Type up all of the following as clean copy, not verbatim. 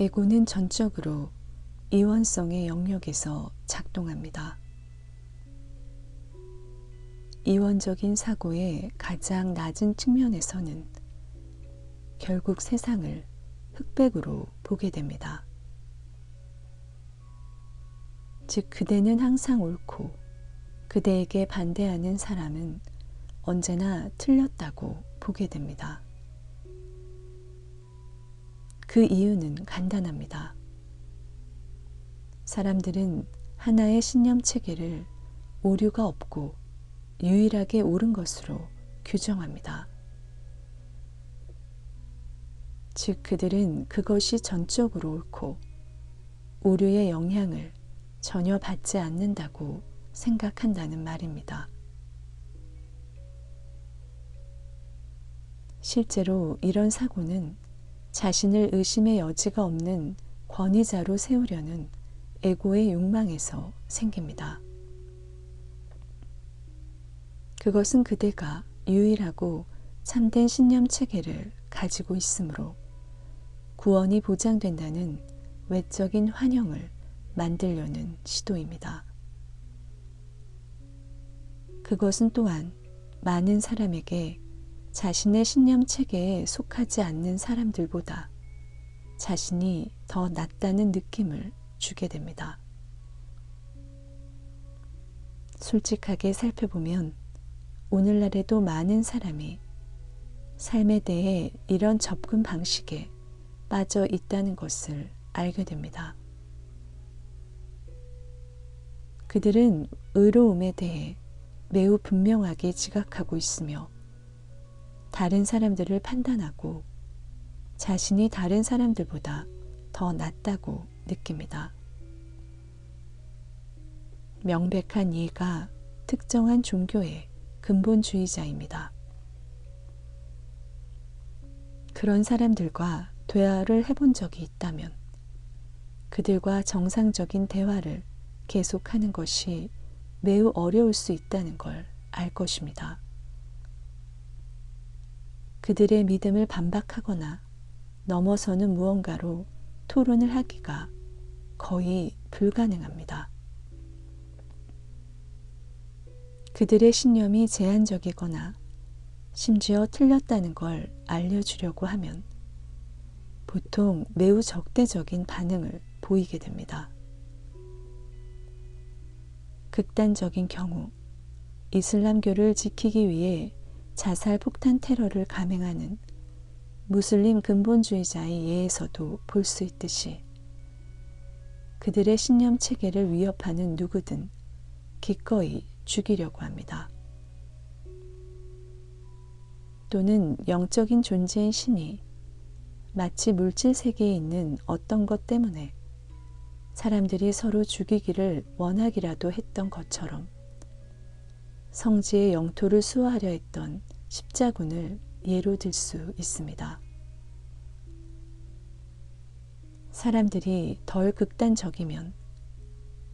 에고는 전적으로 이원성의 영역에서 작동합니다. 이원적인 사고의 가장 낮은 측면에서는 결국 세상을 흑백으로 보게 됩니다. 즉 그대는 항상 옳고 그대에게 반대하는 사람은 언제나 틀렸다고 보게 됩니다. 그 이유는 간단합니다. 사람들은 하나의 신념 체계를 오류가 없고 유일하게 옳은 것으로 규정합니다. 즉 그들은 그것이 전적으로 옳고 오류의 영향을 전혀 받지 않는다고 생각한다는 말입니다. 실제로 이런 사고는 자신을 의심의 여지가 없는 권위자로 세우려는 에고의 욕망에서 생깁니다. 그것은 그대가 유일하고 참된 신념 체계를 가지고 있으므로 구원이 보장된다는 외적인 환영을 만들려는 시도입니다. 그것은 또한 많은 사람에게 자신의 신념 체계에 속하지 않는 사람들보다 자신이 더 낫다는 느낌을 주게 됩니다. 솔직하게 살펴보면 오늘날에도 많은 사람이 삶에 대해 이런 접근 방식에 빠져 있다는 것을 알게 됩니다. 그들은 의로움에 대해 매우 분명하게 지각하고 있으며 다른 사람들을 판단하고 자신이 다른 사람들보다 더 낫다고 느낍니다. 명백한 이해가 특정한 종교의 근본주의자입니다. 그런 사람들과 대화를 해본 적이 있다면 그들과 정상적인 대화를 계속하는 것이 매우 어려울 수 있다는 걸 알 것입니다. 그들의 믿음을 반박하거나 넘어서는 무언가로 토론을 하기가 거의 불가능합니다. 그들의 신념이 제한적이거나 심지어 틀렸다는 걸 알려주려고 하면 보통 매우 적대적인 반응을 보이게 됩니다. 극단적인 경우 이슬람교를 지키기 위해 자살 폭탄 테러를 감행하는 무슬림 근본주의자의 예에서도 볼 수 있듯이 그들의 신념 체계를 위협하는 누구든 기꺼이 죽이려고 합니다. 또는 영적인 존재인 신이 마치 물질 세계에 있는 어떤 것 때문에 사람들이 서로 죽이기를 원하기라도 했던 것처럼 성지의 영토를 수호하려 했던 십자군을 예로 들 수 있습니다. 사람들이 덜 극단적이면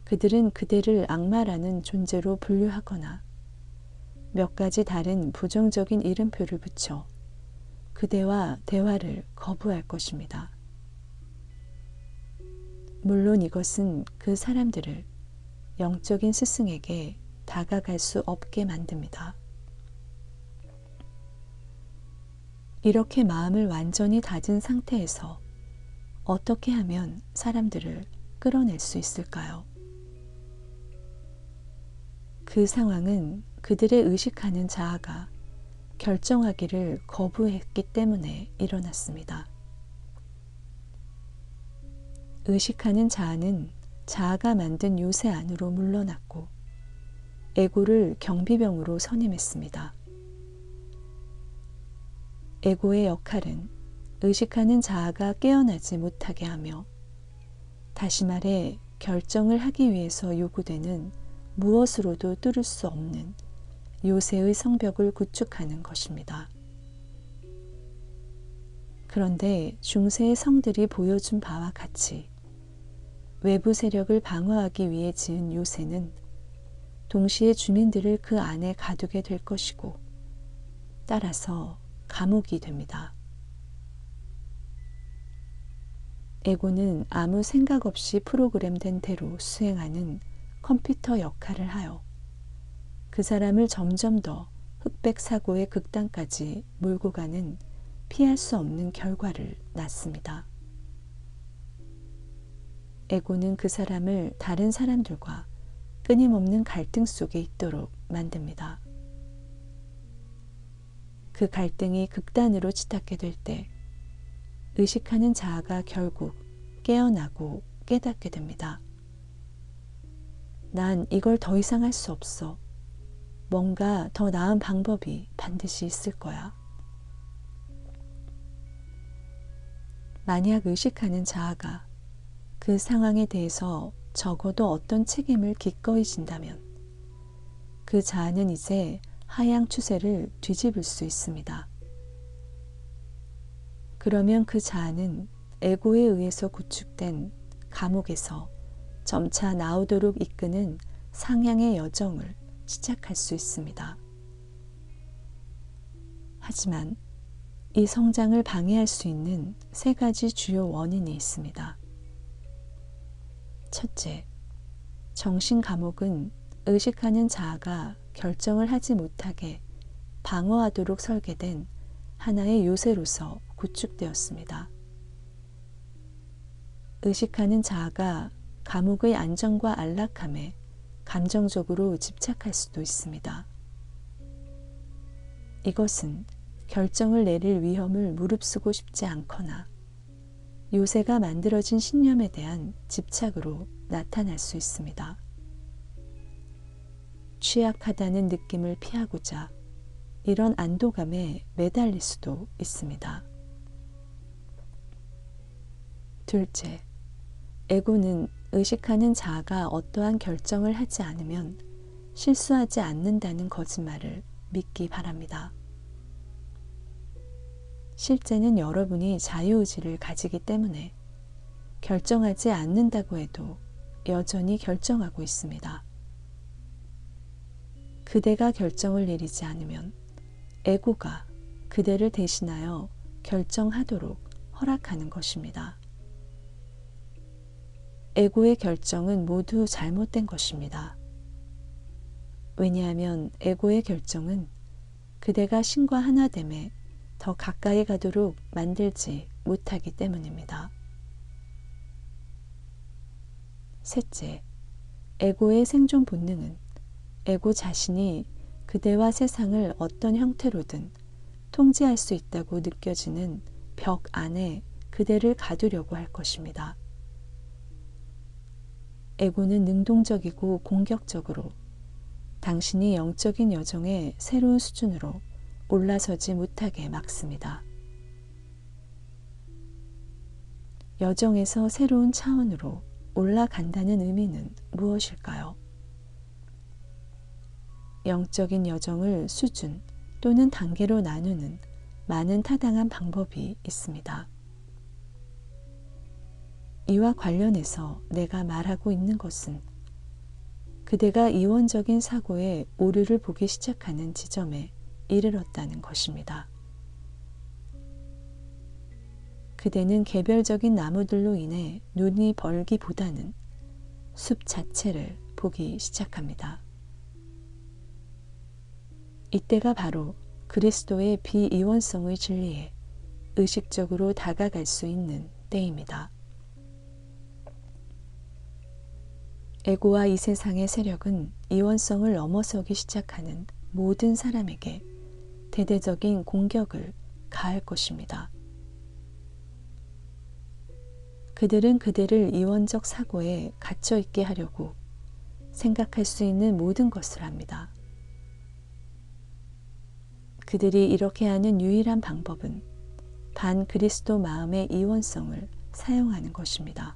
그들은 그대를 악마라는 존재로 분류하거나 몇 가지 다른 부정적인 이름표를 붙여 그대와 대화를 거부할 것입니다. 물론 이것은 그 사람들을 영적인 스승에게 다가갈 수 없게 만듭니다. 이렇게 마음을 완전히 다진 상태에서 어떻게 하면 사람들을 끌어낼 수 있을까요? 그 상황은 그들의 의식하는 자아가 결정하기를 거부했기 때문에 일어났습니다. 의식하는 자아는 자아가 만든 요새 안으로 물러났고 에고를 경비병으로 선임했습니다. 에고의 역할은 의식하는 자아가 깨어나지 못하게 하며 다시 말해 결정을 하기 위해서 요구되는 무엇으로도 뚫을 수 없는 요새의 성벽을 구축하는 것입니다. 그런데 중세의 성들이 보여준 바와 같이 외부 세력을 방어하기 위해 지은 요새는 동시에 주민들을 그 안에 가두게 될 것이고 따라서 감옥이 됩니다. 에고는 아무 생각 없이 프로그램된 대로 수행하는 컴퓨터 역할을 하여 그 사람을 점점 더 흑백 사고의 극단까지 몰고 가는 피할 수 없는 결과를 낳습니다. 에고는 그 사람을 다른 사람들과 끊임없는 갈등 속에 있도록 만듭니다. 그 갈등이 극단으로 치닫게 될 때 의식하는 자아가 결국 깨어나고 깨닫게 됩니다. 난 이걸 더 이상 할 수 없어. 뭔가 더 나은 방법이 반드시 있을 거야. 만약 의식하는 자아가 그 상황에 대해서 적어도 어떤 책임을 기꺼이 진다면 그 자아는 이제 하향 추세를 뒤집을 수 있습니다. 그러면 그 자아는 에고에 의해서 구축된 감옥에서 점차 나오도록 이끄는 상향의 여정을 시작할 수 있습니다. 하지만 이 성장을 방해할 수 있는 세 가지 주요 원인이 있습니다. 첫째, 정신 감옥은 의식하는 자아가 결정을 하지 못하게 방어하도록 설계된 하나의 요새로서 구축되었습니다. 의식하는 자아가 감옥의 안정과 안락함에 감정적으로 집착할 수도 있습니다. 이것은 결정을 내릴 위험을 무릅쓰고 싶지 않거나 요새가 만들어진 신념에 대한 집착으로 나타날 수 있습니다. 취약하다는 느낌을 피하고자 이런 안도감에 매달릴 수도 있습니다. 둘째, 에고는 의식하는 자아가 어떠한 결정을 하지 않으면 실수하지 않는다는 거짓말을 믿기 바랍니다. 실제는 여러분이 자유의지를 가지기 때문에 결정하지 않는다고 해도 여전히 결정하고 있습니다. 그대가 결정을 내리지 않으면 에고가 그대를 대신하여 결정하도록 허락하는 것입니다. 에고의 결정은 모두 잘못된 것입니다. 왜냐하면 에고의 결정은 그대가 신과 하나됨에 더 가까이 가도록 만들지 못하기 때문입니다. 셋째, 에고의 생존 본능은 에고 자신이 그대와 세상을 어떤 형태로든 통제할 수 있다고 느껴지는 벽 안에 그대를 가두려고 할 것입니다. 에고는 능동적이고 공격적으로 당신이 영적인 여정의 새로운 수준으로 올라서지 못하게 막습니다. 여정에서 새로운 차원으로 올라간다는 의미는 무엇일까요? 영적인 여정을 수준 또는 단계로 나누는 많은 타당한 방법이 있습니다. 이와 관련해서 내가 말하고 있는 것은 그대가 이원적인 사고의 오류를 보기 시작하는 지점에 이르렀다는 것입니다. 그대는 개별적인 나무들로 인해 눈이 벌기보다는 숲 자체를 보기 시작합니다. 이때가 바로 그리스도의 비이원성의 진리에 의식적으로 다가갈 수 있는 때입니다. 에고와 이 세상의 세력은 이원성을 넘어서기 시작하는 모든 사람에게 대대적인 공격을 가할 것입니다. 그들은 그대를 이원적 사고에 갇혀 있게 하려고 생각할 수 있는 모든 것을 합니다. 그들이 이렇게 하는 유일한 방법은 반그리스도 마음의 이원성을 사용하는 것입니다.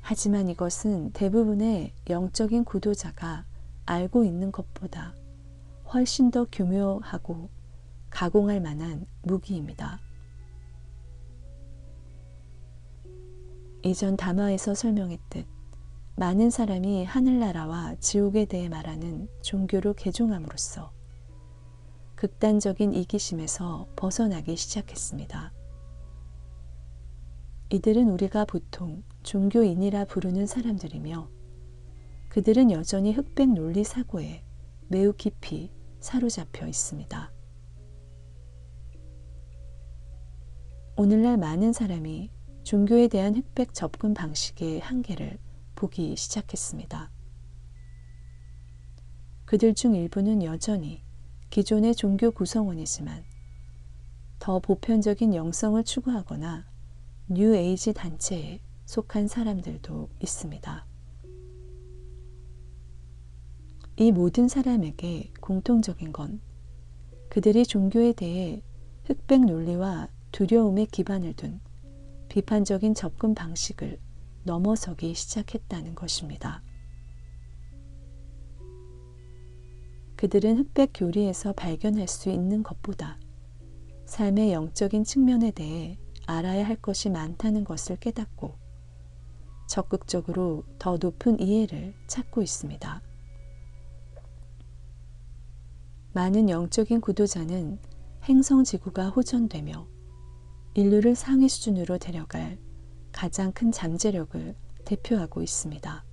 하지만 이것은 대부분의 영적인 구도자가 알고 있는 것보다 훨씬 더 교묘하고 가공할 만한 무기입니다. 이전 담화에서 설명했듯 많은 사람이 하늘나라와 지옥에 대해 말하는 종교로 개종함으로써 극단적인 이기심에서 벗어나기 시작했습니다. 이들은 우리가 보통 종교인이라 부르는 사람들이며 그들은 여전히 흑백 논리 사고에 매우 깊이 사로잡혀 있습니다. 오늘날 많은 사람이 종교에 대한 흑백 접근 방식의 한계를 보기 시작했습니다. 그들 중 일부는 여전히 기존의 종교 구성원이지만 더 보편적인 영성을 추구하거나 뉴 에이지 단체에 속한 사람들도 있습니다. 이 모든 사람에게 공통적인 건 그들이 종교에 대해 흑백 논리와 두려움에 기반을 둔 비판적인 접근 방식을 넘어서기 시작했다는 것입니다. 그들은 흑백 교리에서 발견할 수 있는 것보다 삶의 영적인 측면에 대해 알아야 할 것이 많다는 것을 깨닫고 적극적으로 더 높은 이해를 찾고 있습니다. 많은 영적인 구도자는 행성지구가 호전되며 인류를 상위 수준으로 데려갈 가장 큰 잠재력을 대표하고 있습니다.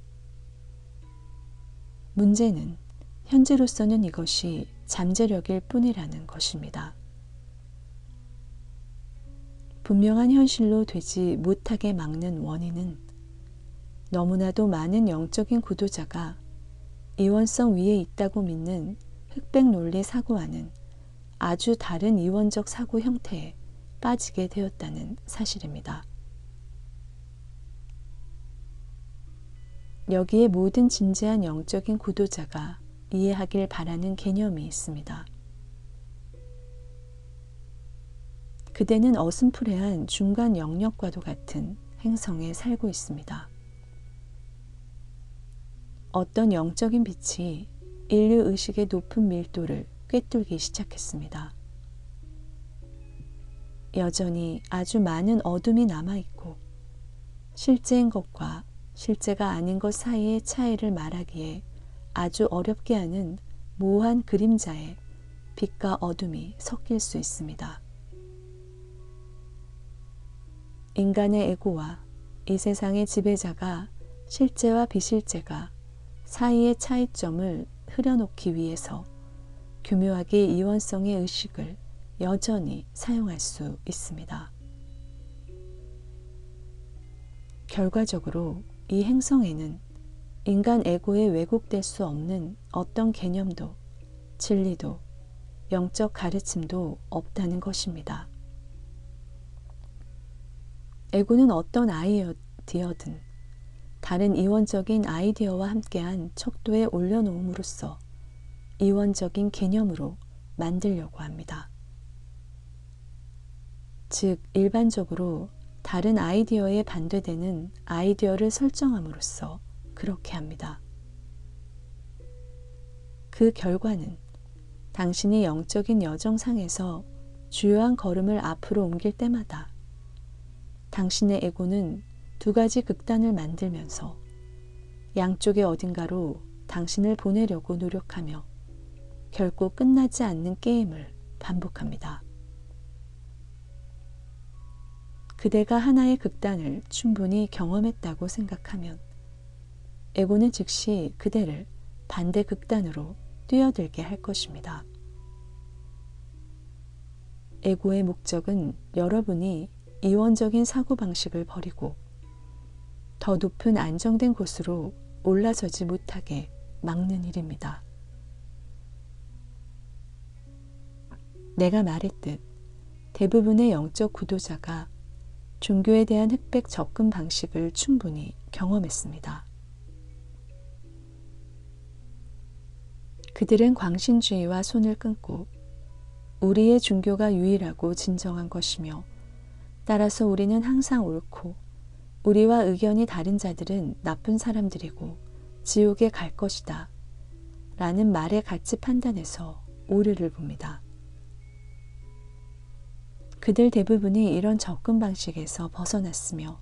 문제는 현재로서는 이것이 잠재력일 뿐이라는 것입니다. 분명한 현실로 되지 못하게 막는 원인은 너무나도 많은 영적인 구도자가 이원성 위에 있다고 믿는 흑백 논리 사고와는 아주 다른 이원적 사고 형태에 빠지게 되었다는 사실입니다. 여기에 모든 진지한 영적인 구도자가 이해하길 바라는 개념이 있습니다. 그대는 어슴푸레한 중간 영역과도 같은 행성에 살고 있습니다. 어떤 영적인 빛이 인류 의식의 높은 밀도를 꿰뚫기 시작했습니다. 여전히 아주 많은 어둠이 남아있고 실제인 것과 실제가 아닌 것 사이의 차이를 말하기에 아주 어렵게 하는 모호한 그림자에 빛과 어둠이 섞일 수 있습니다. 인간의 에고와 이 세상의 지배자가 실제와 비실제가 사이의 차이점을 흐려놓기 위해서 교묘하게 이원성의 의식을 여전히 사용할 수 있습니다. 결과적으로 이 행성에는 인간 에고에 왜곡될 수 없는 어떤 개념도 진리도 영적 가르침도 없다는 것입니다. 에고는 어떤 아이디어든 다른 이원적인 아이디어와 함께한 척도에 올려놓음으로써 이원적인 개념으로 만들려고 합니다. 즉, 일반적으로 다른 아이디어에 반대되는 아이디어를 설정함으로써 그렇게 합니다. 그 결과는 당신이 영적인 여정상에서 주요한 걸음을 앞으로 옮길 때마다 당신의 에고는 두 가지 극단을 만들면서 양쪽의 어딘가로 당신을 보내려고 노력하며 결코 끝나지 않는 게임을 반복합니다. 그대가 하나의 극단을 충분히 경험했다고 생각하면 에고는 즉시 그대를 반대 극단으로 뛰어들게 할 것입니다. 에고의 목적은 여러분이 이원적인 사고방식을 버리고 더 높은 안정된 곳으로 올라서지 못하게 막는 일입니다. 내가 말했듯 대부분의 영적 구도자가 종교에 대한 흑백 접근 방식을 충분히 경험했습니다. 그들은 광신주의와 손을 끊고 우리의 종교가 유일하고 진정한 것이며 따라서 우리는 항상 옳고 우리와 의견이 다른 자들은 나쁜 사람들이고 지옥에 갈 것이다 라는 말에 같이 판단해서 오류를 봅니다. 그들 대부분이 이런 접근 방식에서 벗어났으며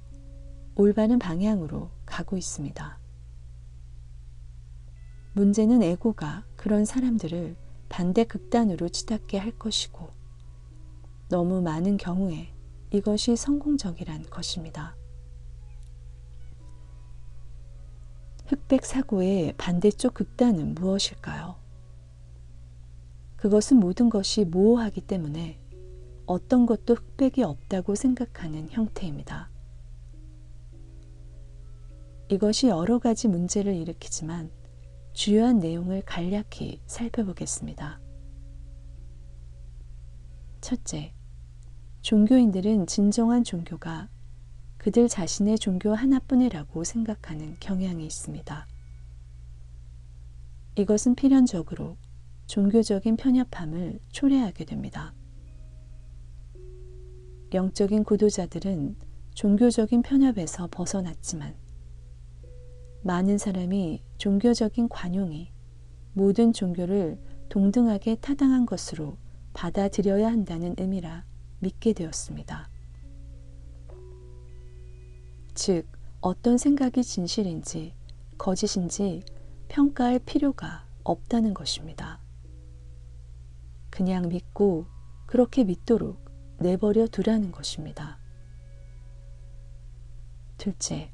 올바른 방향으로 가고 있습니다. 문제는 에고가 그런 사람들을 반대 극단으로 치닫게 할 것이고 너무 많은 경우에 이것이 성공적이란 것입니다. 흑백 사고의 반대쪽 극단은 무엇일까요? 그것은 모든 것이 모호하기 때문에 어떤 것도 흑백이 없다고 생각하는 형태입니다. 이것이 여러 가지 문제를 일으키지만 주요한 내용을 간략히 살펴보겠습니다. 첫째, 종교인들은 진정한 종교가 그들 자신의 종교 하나뿐이라고 생각하는 경향이 있습니다. 이것은 필연적으로 종교적인 편협함을 초래하게 됩니다. 영적인 구도자들은 종교적인 편협에서 벗어났지만 많은 사람이 종교적인 관용이 모든 종교를 동등하게 타당한 것으로 받아들여야 한다는 의미라 믿게 되었습니다. 즉, 어떤 생각이 진실인지 거짓인지 평가할 필요가 없다는 것입니다. 그냥 믿고 그렇게 믿도록 내버려 두라는 것입니다. 둘째,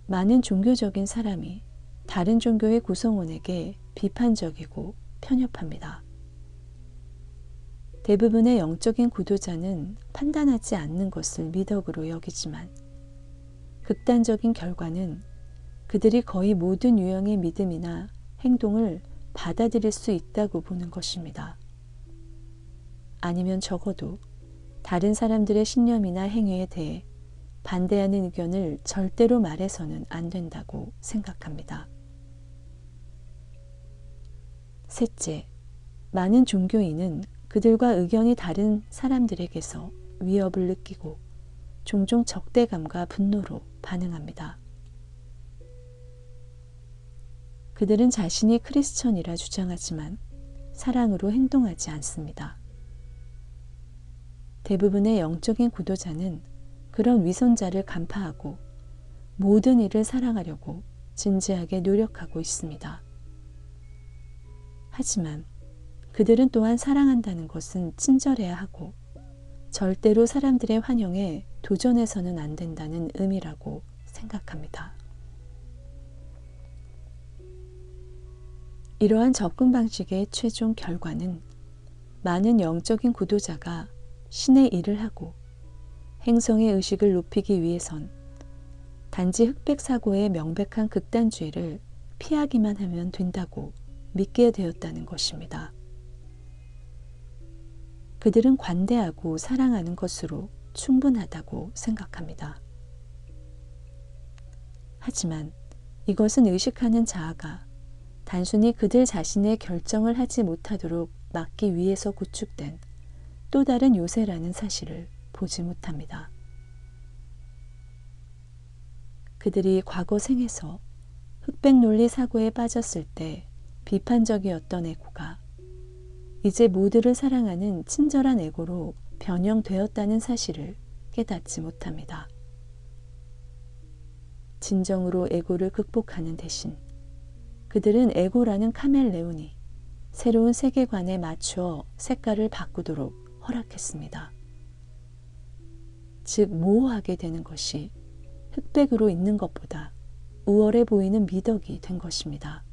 많은 종교적인 사람이 다른 종교의 구성원에게 비판적이고 편협합니다. 대부분의 영적인 구도자는 판단하지 않는 것을 미덕으로 여기지만 극단적인 결과는 그들이 거의 모든 유형의 믿음이나 행동을 받아들일 수 있다고 보는 것입니다. 아니면 적어도 다른 사람들의 신념이나 행위에 대해 반대하는 의견을 절대로 말해서는 안 된다고 생각합니다. 셋째, 많은 종교인은 그들과 의견이 다른 사람들에게서 위협을 느끼고 종종 적대감과 분노로 반응합니다. 그들은 자신이 크리스천이라 주장하지만 사랑으로 행동하지 않습니다. 대부분의 영적인 구도자는 그런 위선자를 간파하고 모든 일을 사랑하려고 진지하게 노력하고 있습니다. 하지만 그들은 또한 사랑한다는 것은 친절해야 하고 절대로 사람들의 환영에 도전해서는 안 된다는 의미라고 생각합니다. 이러한 접근 방식의 최종 결과는 많은 영적인 구도자가 신의 일을 하고 행성의 의식을 높이기 위해선 단지 흑백 사고의 명백한 극단주의를 피하기만 하면 된다고 믿게 되었다는 것입니다. 그들은 관대하고 사랑하는 것으로 충분하다고 생각합니다. 하지만 이것은 의식하는 자아가 단순히 그들 자신의 결정을 하지 못하도록 막기 위해서 구축된 또 다른 요새라는 사실을 보지 못합니다. 그들이 과거 생에서 흑백 논리 사고에 빠졌을 때 비판적이었던 에고가 이제 모두를 사랑하는 친절한 에고로 변형되었다는 사실을 깨닫지 못합니다. 진정으로 에고를 극복하는 대신 그들은 에고라는 카멜레온이 새로운 세계관에 맞추어 색깔을 바꾸도록 허락했습니다. 즉, 모호하게 되는 것이 흑백으로 있는 것보다 우월해 보이는 미덕이 된 것입니다.